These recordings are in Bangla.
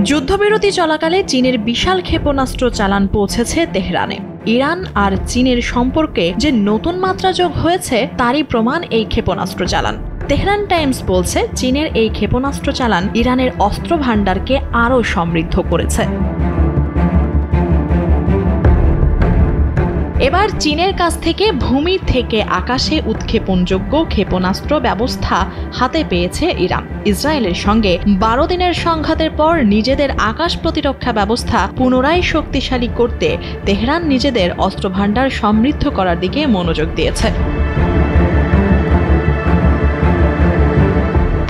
যুদ্ধবিরতি চলাকালে চীনের বিশাল ক্ষেপণাস্ত্র চালান পৌঁছেছে তেহরানে। ইরান আর চীনের সম্পর্কে যে নতুন মাত্রা যোগ হয়েছে তারই প্রমাণ এই ক্ষেপণাস্ত্র চালান। তেহরান টাইমস বলছে, চীনের এই ক্ষেপণাস্ত্র চালান ইরানের অস্ত্র ভাণ্ডারকে আরও সমৃদ্ধ করেছে। এবার চীনের কাছ থেকে ভূমি থেকে আকাশে উৎক্ষেপণযোগ্য ক্ষেপণাস্ত্র ব্যবস্থা হাতে পেয়েছে ইরান। ইসরায়েলের সঙ্গে 12 দিনের সংঘাতের পর নিজেদের আকাশ প্রতিরক্ষা ব্যবস্থা পুনরায় শক্তিশালী করতে তেহরান নিজেদের অস্ত্রভাণ্ডার সমৃদ্ধ করার দিকে মনোযোগ দিয়েছে।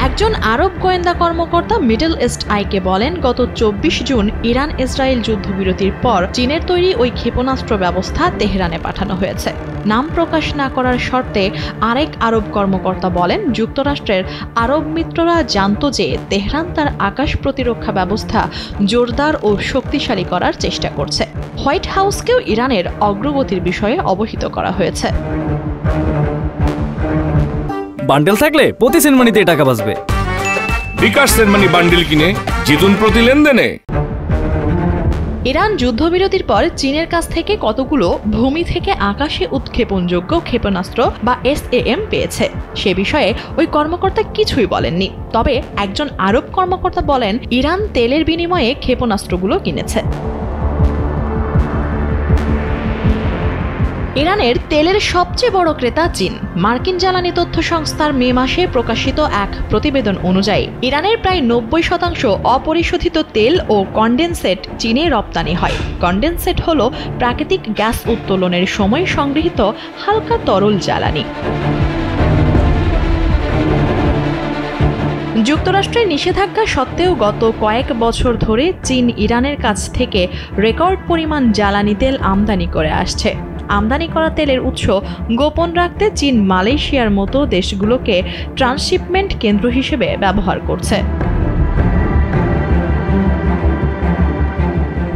একজন আরব গোয়েন্দা কর্মকর্তা মিডল ইস্ট আইকে বলেন, গত 24 জুন ইরান ইসরায়েল যুদ্ধবিরতির পর চীনের তৈরি ওই ক্ষেপণাস্ত্র ব্যবস্থা তেহরানে পাঠানো হয়েছে। নাম প্রকাশ না করার শর্তে আরেক আরব কর্মকর্তা বলেন, যুক্তরাষ্ট্রের আরব মিত্ররা জানত যে তেহরান তার আকাশ প্রতিরক্ষা ব্যবস্থা জোরদার ও শক্তিশালী করার চেষ্টা করছে। হোয়াইট হাউসকেও ইরানের অগ্রগতির বিষয়ে অবহিত করা হয়েছে। বান্ডেল থাকলে প্রতি সেনমানিতে টাকা বাঁচবে। বিকাশ সেনমানি বান্ডেল কিনে জিতুন প্রতি লেনদেনে। ইরান যুদ্ধবিরতির পর চীনের কাছ থেকে কতগুলো ভূমি থেকে আকাশে উৎক্ষেপণযোগ্য ক্ষেপণাস্ত্র বা SAM পেয়েছে সে বিষয়ে ওই কর্মকর্তা কিছুই বলেননি। তবে একজন আরব কর্মকর্তা বলেন, ইরান তেলের বিনিময়ে ক্ষেপণাস্ত্রগুলো কিনেছে। ইরানের তেলের সবচেয়ে বড় ক্রেতা চীন। মার্কিন জ্বালানি তথ্য সংস্থার মে মাসে প্রকাশিত এক প্রতিবেদন অনুযায়ী ইরানের প্রায় 90% অপরিশোধিত তেল ও কন্ডেনসেট চীনে রপ্তানি হয়। কন্ডেনসেট হল প্রাকৃতিক গ্যাস উত্তোলনের সময় সংগৃহীত হালকা তরল জ্বালানি। যুক্তরাষ্ট্রের নিষেধাজ্ঞা সত্ত্বেও গত কয়েক বছর ধরে চীন ইরানের কাছ থেকে রেকর্ড পরিমাণ জ্বালানি তেল আমদানি করে আসছে। আমদানি করা তেলের উৎস গোপন রাখতে চীন মালয়েশিয়ার মতো দেশগুলোকে ট্রান্সশিপমেন্ট কেন্দ্র হিসেবে ব্যবহার করছে।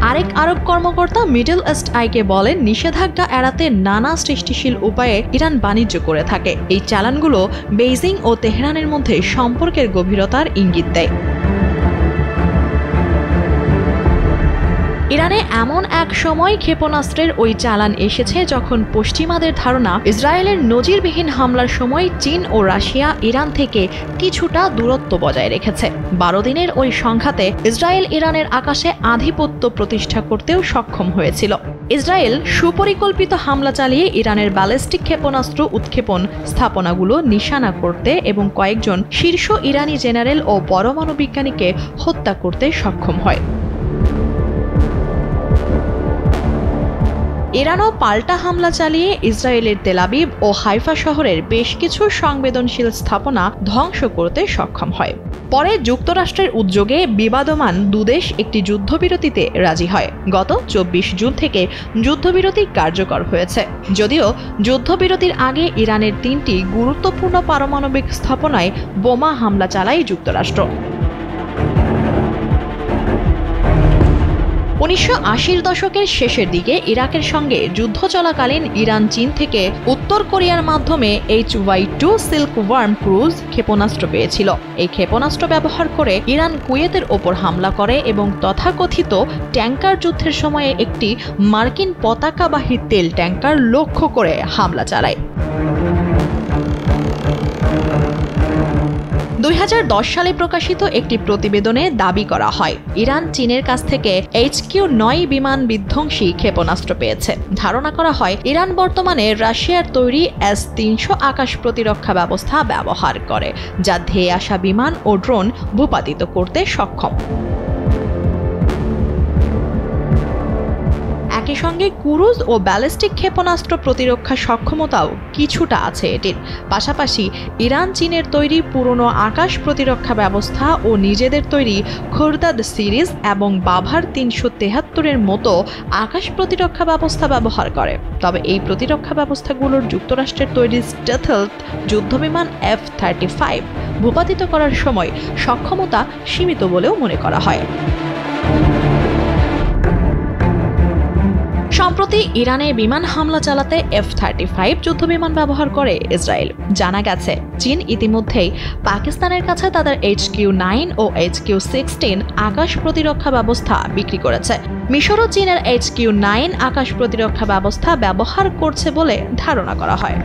আরেক আরব কর্মকর্তা মিডল ইস্ট আইকে বলেন, নিষেধাজ্ঞা এড়াতে নানা সৃষ্টিশীল উপায়ে ইরান বাণিজ্য করে থাকে। এই চালানগুলো বেইজিং ও তেহরানের মধ্যে সম্পর্কের গভীরতার ইঙ্গিত দেয়। ইরানে এমন এক সময় ক্ষেপণাস্ত্রের ওই চালান এসেছে যখন পশ্চিমাদের ধারণা ইসরায়েলের নজিরবিহীন হামলার সময় চীন ও রাশিয়া ইরান থেকে কিছুটা দূরত্ব বজায় রেখেছে। 12 দিনের ওই সংঘাতে ইসরায়েল ইরানের আকাশে আধিপত্য প্রতিষ্ঠা করতেও সক্ষম হয়েছিল। ইসরায়েল সুপরিকল্পিত হামলা চালিয়ে ইরানের ব্যালিস্টিক ক্ষেপণাস্ত্র উৎক্ষেপণ স্থাপনাগুলো নিশানা করতে এবং কয়েকজন শীর্ষ ইরানি জেনারেল ও পরমাণু বিজ্ঞানীকে হত্যা করতে সক্ষম হয়। ইরানও পাল্টা হামলা চালিয়ে ইসরায়েলের তেল আবিব ও হাইফা শহরের বেশ কিছু সংবেদনশীল স্থাপনা ধ্বংস করতে সক্ষম হয়। পরে যুক্তরাষ্ট্রের উদ্যোগে বিবাদমান দুদেশ একটি যুদ্ধবিরতিতে রাজি হয়। গত 24 জুন থেকে যুদ্ধবিরতি কার্যকর হয়েছে। যদিও যুদ্ধবিরতির আগে ইরানের 3টি গুরুত্বপূর্ণ পারমাণবিক স্থাপনায় বোমা হামলা চালায় যুক্তরাষ্ট্র। 1980-র দশকের শেষের দিকে ইরাকের সঙ্গে যুদ্ধ চলাকালীন ইরান চীন থেকে উত্তর কোরিয়ার মাধ্যমে HY-2 সিল্কওয়ার্ম ক্রুজ ক্ষেপণাস্ত্র পেয়েছিল। এই ক্ষেপণাস্ত্র ব্যবহার করে ইরান কুয়েতের ওপর হামলা করে এবং তথাকথিত ট্যাঙ্কার যুদ্ধের সময়ে একটি মার্কিন পতাকাবাহী তেল ট্যাঙ্কার লক্ষ্য করে হামলা চালায়। 2010 সালে প্রকাশিত একটি প্রতিবেদনে দাবি করা হয়, ইরান চীনের কাছ থেকে HQ-9 বিমান বিধ্বংসী ক্ষেপণাস্ত্র পেয়েছে। ধারণা করা হয়, ইরান বর্তমানে রাশিয়ার তৈরি S-300 আকাশ প্রতিরক্ষা ব্যবস্থা ব্যবহার করে, যা ধেয়ে আসা বিমান ও ড্রোন ভূপাতিত করতে সক্ষম। একই সঙ্গে ক্রুজ ও ব্যালিস্টিক ক্ষেপণাস্ত্র প্রতিরক্ষা সক্ষমতাও কিছুটা আছে এটির। পাশাপাশি ইরান চীনের তৈরি পুরনো আকাশ প্রতিরক্ষা ব্যবস্থা ও নিজেদের তৈরি খোরদাদ সিরিজ এবং বাভার 373-এর মতো আকাশ প্রতিরক্ষা ব্যবস্থা ব্যবহার করে। তবে এই প্রতিরক্ষা ব্যবস্থাগুলোর যুক্তরাষ্ট্রের তৈরি স্টেলথ যুদ্ধবিমান F-35 ভূপাতিত করার সময় সক্ষমতা সীমিত বলেও মনে করা হয়। সম্প্রতি ইরানে বিমান হামলা চালাতে F-35 যুদ্ধবিমান ব্যবহার করে ইসরায়েল। জানা গেছে চীন ইতিমধ্যেই পাকিস্তানের কাছে তাদের HQ-9 ও HQ-16 আকাশ প্রতিরক্ষা ব্যবস্থা বিক্রি করেছে। মিশরও চীনের HQ-9 আকাশ প্রতিরক্ষা ব্যবস্থা ব্যবহার করছে বলে ধারণা করা হয়।